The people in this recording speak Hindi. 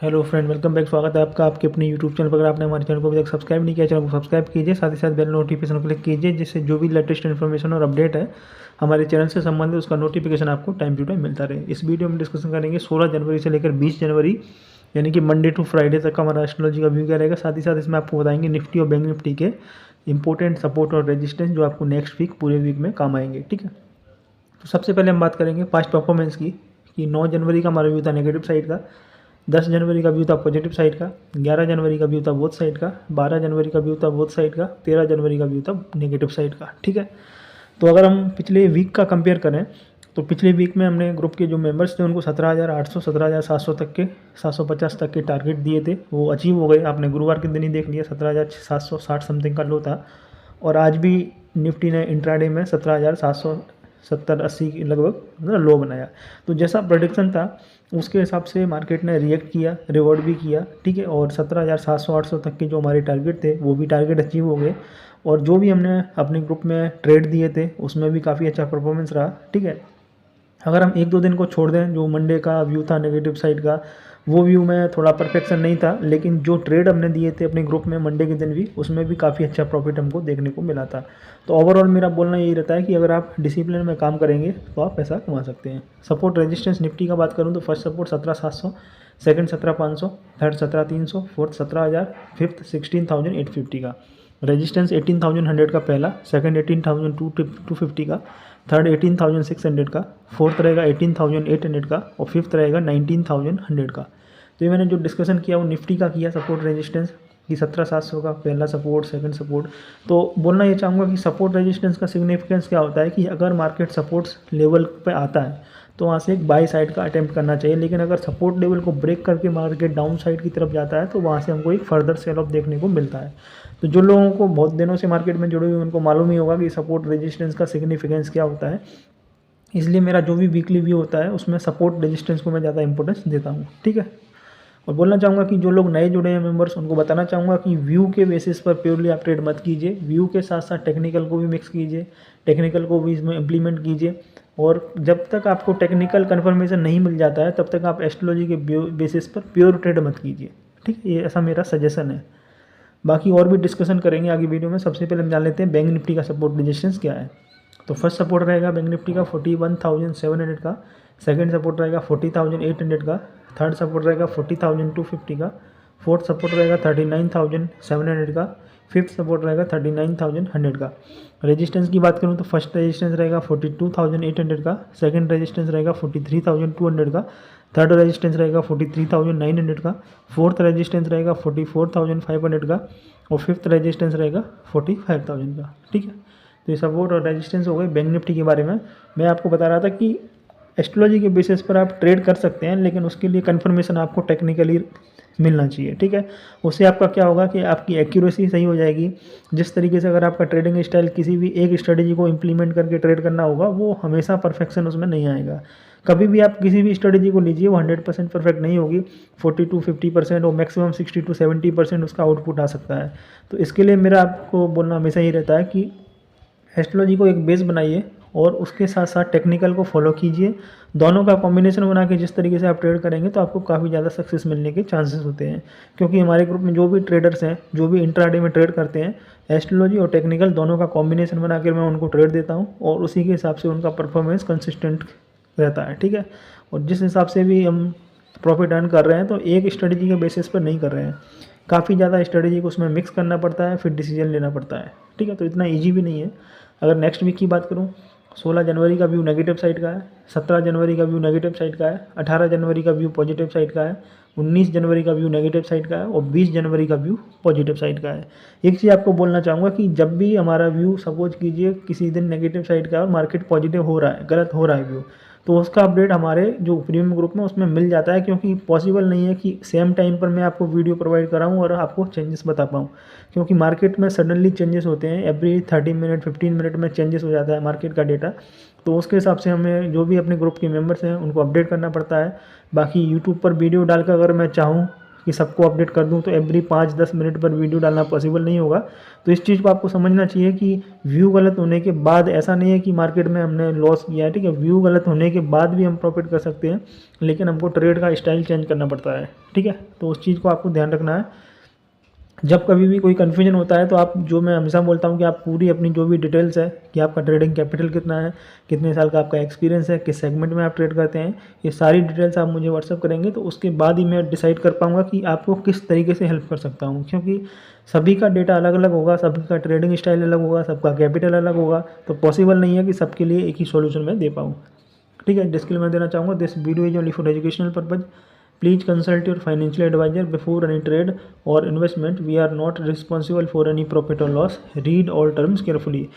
Hello friend, welcome back. स्वागत है आपका आपके अपने यूट्यूब चैनल पर। अगर आपने हमारे चैनल को अभी तक सब्सक्राइब नहीं किया, चैनल को सब्सक्राइब कीजिए, साथ ही साथ बेल नोटिफिकेशन क्लिक कीजिए, जिससे जो भी लेटेस्ट इन्फॉर्मेशन और अपडेट है हमारे चैनल से संबंधित उसका नोटिफिकेशन आपको टाइम टू टाइम मिलता रहे। इस वीडियो में डिस्कशन करेंगे 16 जनवरी से लेकर 20 जनवरी यानी कि मंडे टू फ्राइडे तक का हमारा एस्ट्रोलॉजी का व्यू क्या रहेगा। साथ ही साथ इसमें आपको बताएंगे निफ्टी और बैंक निफ्टी के इंपॉर्टेंट सपोर्ट और रेजिस्टेंस जो आपको नेक्स्ट वीक पूरे वीक में काम आएंगे। ठीक है, तो सबसे पहले हम बात करेंगे पास्ट परफॉर्मेंस की कि 9 जनवरी का हमारा व्यू था नेगेटिव साइड का, 10 जनवरी का व्यू था पॉजिटिव साइड का, 11 जनवरी का व्यू था बोथ साइड का, 12 जनवरी का व्यू था बोथ साइड का, 13 जनवरी का व्यू था नेगेटिव साइड का। ठीक है, तो अगर हम पिछले वीक का कंपेयर करें तो पिछले वीक में हमने ग्रुप के जो मेंबर्स थे उनको 17,800 17,700 तक के 750 तक के टारगेट दिए थे, वो अचीव हो गए। आपने गुरुवार के दिन ही देख लिया 17,760 समथिंग का लो था, और आज भी निफ्टी ने इंट्राडे में 17,770-80 के लगभग मतलब लो बनाया। तो जैसा प्रेडिक्शन था उसके हिसाब से मार्केट ने रिएक्ट किया, रिवॉर्ड भी किया। ठीक है, और 17,700-800 तक के जो हमारे टारगेट थे वो भी टारगेट अचीव हो गए, और जो भी हमने अपने ग्रुप में ट्रेड दिए थे उसमें भी काफ़ी अच्छा परफॉर्मेंस रहा। ठीक है, अगर हम एक दो दिन को छोड़ दें, जो मंडे का व्यू था नेगेटिव साइड का, वो व्यू में थोड़ा परफेक्शन नहीं था, लेकिन जो ट्रेड हमने दिए थे अपने ग्रुप में मंडे के दिन भी, उसमें भी काफ़ी अच्छा प्रॉफिट हमको देखने को मिला था। तो ओवरऑल मेरा बोलना यही रहता है कि अगर आप डिसिप्लिन में काम करेंगे तो आप पैसा कमा सकते हैं। सपोर्ट रेजिस्टेंस निफ्टी का बात करूँ तो first support 17,700, second 17,500, third 17,300, fourth 17,000, fifth 16,850 का। रेजिस्टेंस 18,100 का पहला, सेकंड 18,250 का, थर्ड 18,600 का, फोर्थ रहेगा 18,800 का, और फिफ्थ रहेगा 19,100 का। तो ये मैंने जो डिस्कशन किया वो निफ्टी का किया, सपोर्ट रेजिस्टेंस कि 17,700 का पहला सपोर्ट, सेकंड सपोर्ट। तो बोलना ये चाहूँगा कि सपोर्ट रेजिस्टेंस का सिग्निफिकेंस क्या होता है कि अगर मार्केट सपोर्ट्स लेवल पे आता है तो वहाँ से एक बाई साइड का अटेम्प्ट करना चाहिए, लेकिन अगर सपोर्ट लेवल को ब्रेक करके मार्केट डाउन साइड की तरफ जाता है तो वहाँ से हमको एक फर्दर सेल ऑफ देखने को मिलता है। तो जो लोगों को बहुत दिनों से मार्केट में जुड़े हुए उनको मालूम ही होगा कि सपोर्ट रेजिस्टेंस का सिग्निफिकेंस क्या होता है। इसलिए मेरा जो भी वीकली व्यू होता है उसमें सपोर्ट रेजिस्टेंस को मैं ज़्यादा इंपॉर्टेंस देता हूँ। ठीक है, और बोलना चाहूँगा कि जो लोग नए जुड़े हैं मेंबर्स, उनको बताना चाहूँगा कि व्यू के बेसिस पर प्योरली आप ट्रेड मत कीजिए, व्यू के साथ साथ टेक्निकल को भी मिक्स कीजिए, टेक्निकल को भी इसमें इम्प्लीमेंट कीजिए। और जब तक आपको टेक्निकल कन्फर्मेशन नहीं मिल जाता है तब तक आप एस्ट्रोलॉजी के बेसिस पर प्योर ट्रेड मत कीजिए। ठीक है, ये ऐसा मेरा सजेशन है। बाकी और भी डिस्कशन करेंगे आगे वीडियो में। सबसे पहले हम जान लेते हैं बैंक निफ्टी का सपोर्ट रेजिस्टेंस क्या है। तो फर्स्ट सपोर्ट रहेगा बैंक निफ्टी का 41,700 का, सेकंड सपोर्ट रहेगा 40,800 का, थर्ड सपोर्ट रहेगा 40,250 का, फोर्थ सपोर्ट रहेगा 39,700 का, फिफ्थ सपोर्ट रहेगा 39,100 का। रेजिस्टेंस की बात करूँ तो फर्स्ट रेजिस्टेंस रहेगा 42,800 का, सेकंड रेजिस्टेंस रहेगा 43,200 का, थर्ड रेजिस्टेंस रहेगा 43,900 का, फोर्थ रेजिस्टेंस रहेगा 44,500 का, और फिफ्थ रेजिस्टेंस रहेगा 45,000 का। ठीक है, तो ये सपोर्ट और रेजिस्टेंस हो गए बैंक निफ्टी के बारे में। मैं आपको बता रहा था कि एस्ट्रोलॉजी के बेसिस पर आप ट्रेड कर सकते हैं, लेकिन उसके लिए कन्फर्मेशन आपको टेक्निकली मिलना चाहिए। ठीक है, उससे आपका क्या होगा कि आपकी एक्यूरेसी सही हो जाएगी। जिस तरीके से अगर आपका ट्रेडिंग स्टाइल किसी भी एक स्ट्रेटेजी को इम्प्लीमेंट करके ट्रेड करना होगा, वो हमेशा परफेक्शन उसमें नहीं आएगा। कभी भी आप किसी भी स्ट्रेटेजी को लीजिए, वो 100% परफेक्ट नहीं होगी। 40-50% और मैक्सिमम 60-70% उसका आउटपुट आ सकता है। तो इसके लिए मेरा आपको बोलना हमेशा ही रहता है कि एस्ट्रोलॉजी को एक बेस बनाइए और उसके साथ साथ टेक्निकल को फॉलो कीजिए। दोनों का कॉम्बिनेशन बना के जिस तरीके से आप ट्रेड करेंगे तो आपको काफ़ी ज़्यादा सक्सेस मिलने के चांसेस होते हैं। क्योंकि हमारे ग्रुप में जो भी ट्रेडर्स हैं, जो भी इंट्राडे में ट्रेड करते हैं, एस्ट्रोलॉजी और टेक्निकल दोनों का कॉम्बिनेशन बना के मैं उनको ट्रेड देता हूँ, और उसी के हिसाब से उनका परफॉर्मेंस कंसिस्टेंट रहता है। ठीक है, और जिस हिसाब से भी हम प्रॉफिट अर्न कर रहे हैं तो एक स्ट्रेटेजी के बेसिस पर नहीं कर रहे हैं, काफ़ी ज़्यादा स्ट्रेटेजी को उसमें मिक्स करना पड़ता है, फिर डिसीजन लेना पड़ता है। ठीक है, तो इतना ईजी भी नहीं है। अगर नेक्स्ट वीक की बात करूँ, 16 जनवरी का व्यू नेगेटिव साइड का है, 17 जनवरी का व्यू नेगेटिव साइड का है, 18 जनवरी का व्यू पॉजिटिव साइड का है, 19 जनवरी का व्यू नेगेटिव साइड का है, और 20 जनवरी का व्यू पॉजिटिव साइड का है। एक चीज़ आपको बोलना चाहूँगा कि जब भी हमारा व्यू सपोज कीजिए किसी दिन नेगेटिव साइड का है और मार्केट पॉजिटिव हो रहा है, गलत हो रहा है व्यू, तो उसका अपडेट हमारे जो प्रीमियम ग्रुप में उसमें मिल जाता है। क्योंकि पॉसिबल नहीं है कि सेम टाइम पर मैं आपको वीडियो प्रोवाइड कराऊँ और आपको चेंजेस बता पाऊँ, क्योंकि मार्केट में सडनली चेंजेस होते हैं। एवरी 30 मिनट 15 मिनट में चेंजेस हो जाता है मार्केट का डेटा। तो उसके हिसाब से हमें जो भी अपने ग्रुप के मेंबर्स हैं उनको अपडेट करना पड़ता है। बाकी यूट्यूब पर वीडियो डालकर अगर मैं चाहूँ कि सबको अपडेट कर दूं, तो एवरी 5-10 मिनट पर वीडियो डालना पॉसिबल नहीं होगा। तो इस चीज़ को आपको समझना चाहिए कि व्यू गलत होने के बाद ऐसा नहीं है कि मार्केट में हमने लॉस किया है, ठीक है। व्यू गलत होने के बाद भी हम प्रॉफिट कर सकते हैं, लेकिन हमको ट्रेड का स्टाइल चेंज करना पड़ता है, ठीक है। तो उस चीज़ को आपको ध्यान रखना है। जब कभी भी कोई कन्फ्यूजन होता है तो आप, जो मैं हमेशा बोलता हूँ कि आप पूरी अपनी जो भी डिटेल्स है कि आपका ट्रेडिंग कैपिटल कितना है, कितने साल का आपका एक्सपीरियंस है, किस सेगमेंट में आप ट्रेड करते हैं, ये सारी डिटेल्स आप मुझे व्हाट्सअप करेंगे, तो उसके बाद ही मैं डिसाइड कर पाऊँगा कि आपको किस तरीके से हेल्प कर सकता हूँ। क्योंकि सभी का डेटा अलग अलग होगा, सभी का ट्रेडिंग स्टाइल अलग होगा, सबका कैपिटल अलग होगा, तो पॉसिबल नहीं है कि सबके लिए एक ही सॉल्यूशन मैं दे पाऊँ, ठीक है। डिस्क्लेमर देना चाहूँगा, this video is only for educational purpose. Please consult your financial advisor before any trade or investment. We are not responsible for any profit or loss. Read all terms carefully.